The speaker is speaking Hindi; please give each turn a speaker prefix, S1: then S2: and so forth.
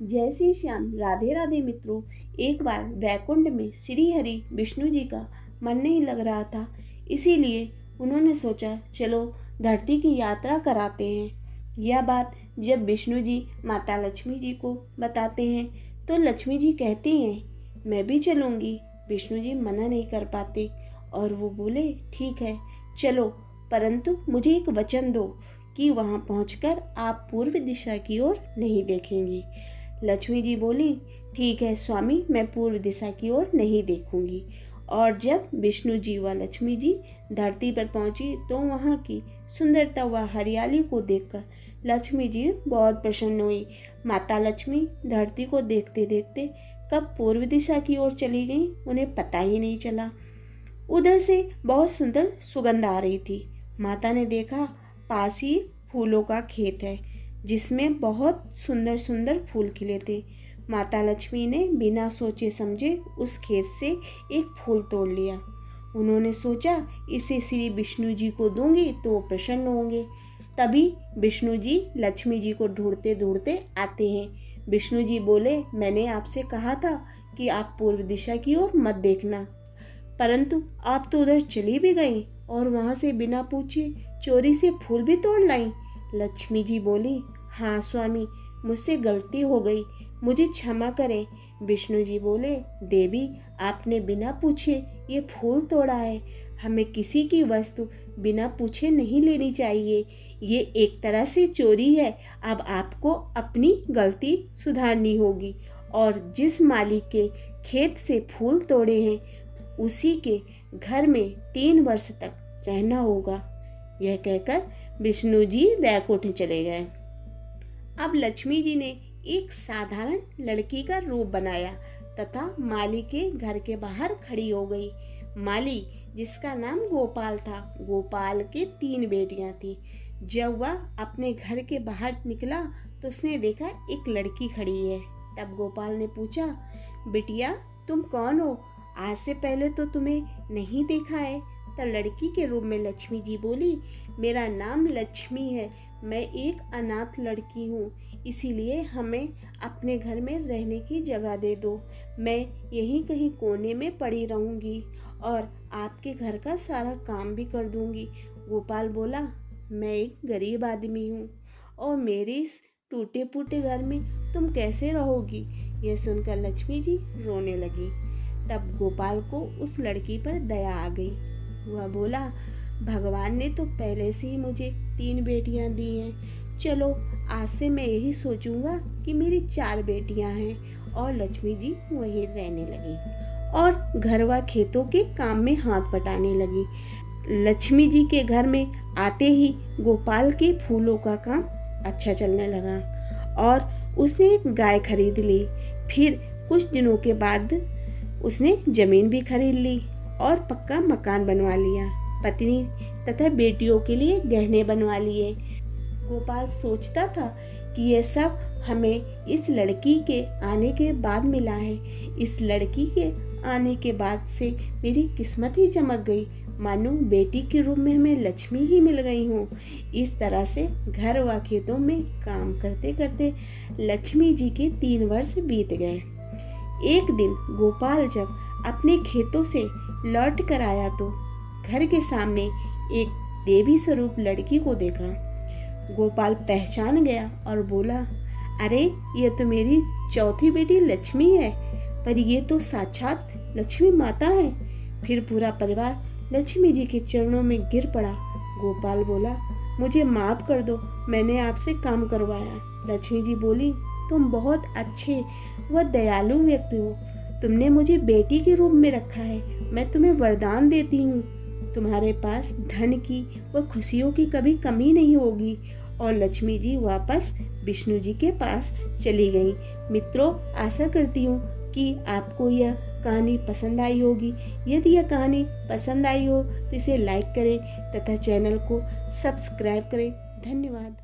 S1: जय श्री श्याम। राधे राधे मित्रों। एक बार वैकुंठ में श्री हरि विष्णु जी का मन नहीं लग रहा था, इसीलिए उन्होंने सोचा चलो धरती की यात्रा कराते हैं। यह बात जब विष्णु जी माता लक्ष्मी जी को बताते हैं तो लक्ष्मी जी कहती हैं मैं भी चलूँगी। विष्णु जी मना नहीं कर पाते और वो बोले ठीक है चलो, परंतु मुझे एक वचन दो कि वहाँ पहुँचकर आप पूर्व दिशा की ओर नहीं देखेंगी। लक्ष्मी जी बोली ठीक है स्वामी, मैं पूर्व दिशा की ओर नहीं देखूंगी। और जब विष्णु जी व लक्ष्मी जी धरती पर पहुंची तो वहां की सुंदरता व हरियाली को देखकर लक्ष्मी जी बहुत प्रसन्न हुई। माता लक्ष्मी धरती को देखते देखते कब पूर्व दिशा की ओर चली गई उन्हें पता ही नहीं चला। उधर से बहुत सुंदर सुगंध आ रही थी। माता ने देखा पास ही फूलों का खेत है जिसमें बहुत सुंदर सुंदर फूल खिले थे। माता लक्ष्मी ने बिना सोचे समझे उस खेत से एक फूल तोड़ लिया। उन्होंने सोचा इसे श्री विष्णु जी को दूंगी तो वो प्रसन्न होंगे। तभी विष्णु जी लक्ष्मी जी को ढूंढते ढूंढते आते हैं। विष्णु जी बोले मैंने आपसे कहा था कि आप पूर्व दिशा की ओर मत देखना, परंतु आप तो उधर चली भी गई और वहाँ से बिना पूछे चोरी से फूल भी तोड़ लाई। लक्ष्मी जी बोली हाँ स्वामी, मुझसे गलती हो गई, मुझे क्षमा करें। विष्णु जी बोले देवी आपने बिना पूछे ये फूल तोड़ा है, हमें किसी की वस्तु बिना पूछे नहीं लेनी चाहिए, ये एक तरह से चोरी है। अब आपको अपनी गलती सुधारनी होगी और जिस मालिक के खेत से फूल तोड़े हैं उसी के घर में 3 वर्ष तक रहना होगा। यह कहकर विष्णु जी वैकुंठ चले गए। अब लक्ष्मी जी ने एक साधारण लड़की का रूप बनाया तथा माली के घर के बाहर खड़ी हो गई। माली जिसका नाम गोपाल था, गोपाल के 3 बेटियां थी। जब वह अपने घर के बाहर निकला तो उसने देखा एक लड़की खड़ी है। तब गोपाल ने पूछा बिटिया तुम कौन हो, आज से पहले तो तुम्हें नहीं देखा है। तब लड़की के रूप में लक्ष्मी जी बोली मेरा नाम लक्ष्मी है, मैं एक अनाथ लड़की हूँ, इसीलिए हमें अपने घर में रहने की जगह दे दो। मैं यहीं कहीं कोने में पड़ी रहूँगी और आपके घर का सारा काम भी कर दूँगी। गोपाल बोला मैं एक गरीब आदमी हूँ और मेरे इस टूटे फूटे घर में तुम कैसे रहोगी। यह सुनकर लक्ष्मी जी रोने लगी। तब गोपाल को उस लड़की पर दया आ गई। वह बोला भगवान ने तो पहले से ही मुझे 3 बेटियां दी हैं, चलो आज से मैं यही सोचूंगा कि मेरी 4 बेटियां हैं। और लक्ष्मी जी वहीं रहने लगी और घर व खेतों के काम में हाथ बटाने लगी। लक्ष्मी जी के घर में आते ही गोपाल के फूलों का काम अच्छा चलने लगा और उसने एक गाय खरीद ली। फिर कुछ दिनों के बाद उसने जमीन भी खरीद ली और पक्का मकान बनवा लिया। पत्नी तथा बेटियों के लिए गहने बनवा लिए। गोपाल सोचता था कि यह सब हमें इस लड़की के आने के बाद मिला है। इस लड़की के आने के बाद से मेरी किस्मत ही चमक गई, मानो बेटी के रूप में हमें लक्ष्मी ही मिल गई हूँ। इस तरह से घर व खेतों में काम करते करते लक्ष्मी जी के 3 वर्ष बीत गए। एक दिन गोपाल जब अपने खेतों से लौट कर आया तो घर के सामने एक देवी स्वरूप लड़की को देखा। गोपाल पहचान गया और बोला अरे ये तो मेरी चौथी बेटी लक्ष्मी है, पर ये तो साक्षात लक्ष्मी माता है। फिर पूरा परिवार लक्ष्मी जी के चरणों में गिर पड़ा। गोपाल बोला मुझे माफ कर दो, मैंने आपसे काम करवाया। लक्ष्मी जी बोली तुम बहुत अच्छे व दयालु व्यक्ति हो, तुमने मुझे बेटी के रूप में रखा है, मैं तुम्हें वरदान देती हूँ तुम्हारे पास धन की व खुशियों की कभी कमी नहीं होगी। और लक्ष्मी जी वापस विष्णु जी के पास चली गई। मित्रों, आशा करती हूँ कि आपको यह कहानी पसंद आई होगी। यदि यह कहानी पसंद आई हो तो इसे लाइक करें तथा चैनल को सब्सक्राइब करें। धन्यवाद।